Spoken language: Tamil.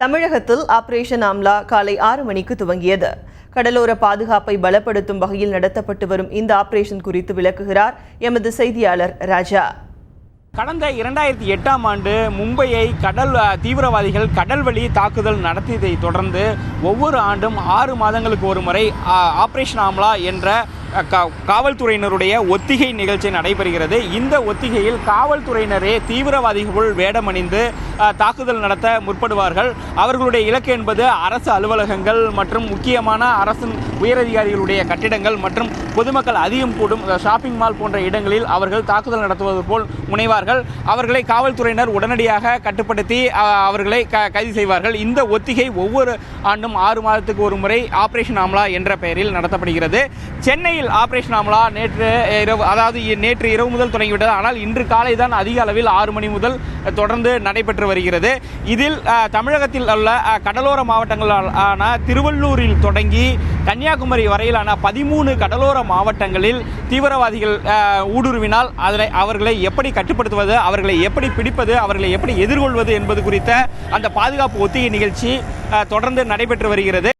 தமிழகத்தில் ஆபரேஷன் ஆம்லா காலை 6 மணிக்கு துவங்கியது. கடலோர பாதுகாப்பை பலப்படுத்தும் வகையில் நடத்தப்பட்டு வரும் இந்த ஆபரேஷன் குறித்து விளக்குகிறார் எமது செய்தியாளர் ராஜா. கடந்த 2008ஆம் ஆண்டு மும்பையை தீவிரவாதிகள் கடல்வழி தாக்குதல் நடத்தியதை தொடர்ந்து ஒவ்வொரு ஆண்டும் 6 மாதங்களுக்கு ஒரு முறை ஆபரேஷன் ஆம்லா என்ற காவல்துறையினருடைய ஒத்திகை நிகழ்ச்சி நடைபெறுகிறது. இந்த ஒத்திகையில் காவல்துறையினரே தீவிரவாதிகள் வேடமணிந்து தாக்குதல் நடத்த முற்படுவார்கள். அவர்களுடைய இலக்கு என்பது அரசு அலுவலகங்கள் மற்றும் முக்கியமான அரசு உயரதிகாரிகளுடைய கட்டிடங்கள் மற்றும் பொதுமக்கள் அதிகம் கூடும் ஷாப்பிங் மால் போன்ற இடங்களில் அவர்கள் தாக்குதல் நடத்துவது போல் முனைவார்கள். அவர்களை காவல்துறையினர் உடனடியாக கட்டுப்படுத்தி அவர்களை கைது செய்வார்கள். இந்த ஒத்திகை ஒவ்வொரு ஆண்டும் 6 மாதத்துக்கு ஒரு முறை ஆபரேஷன் ஆம்லா என்ற பெயரில் நடத்தப்படுகிறது. சென்னையில் ஆபரேஷன் ஆம்லா நேற்று இரவு முதல் தொடங்கிவிட்டது. ஆனால் இன்று காலை தான் அதிக அளவில் 6 மணி முதல் தொடர்ந்து நடைபெற்று வருகிறது. இதில் தமிழகத்தில் உள்ள கடலோர மாவட்டங்களான திருவள்ளூரில் தொடங்கி கன்னியாகுமரி வரையிலான 13 கடலோர மாவட்டங்களில் தீவிரவாதிகள் ஊடுருவினால் அவர்களை எப்படி கட்டுப்படுத்துவது, அவர்களை எப்படி பிடிப்பது, அவர்களை எப்படி எதிர்கொள்வது என்பது குறித்த அந்த பாதுகாப்பு ஒத்திகை நிகழ்ச்சி தொடர்ந்து நடைபெற்று வருகிறது.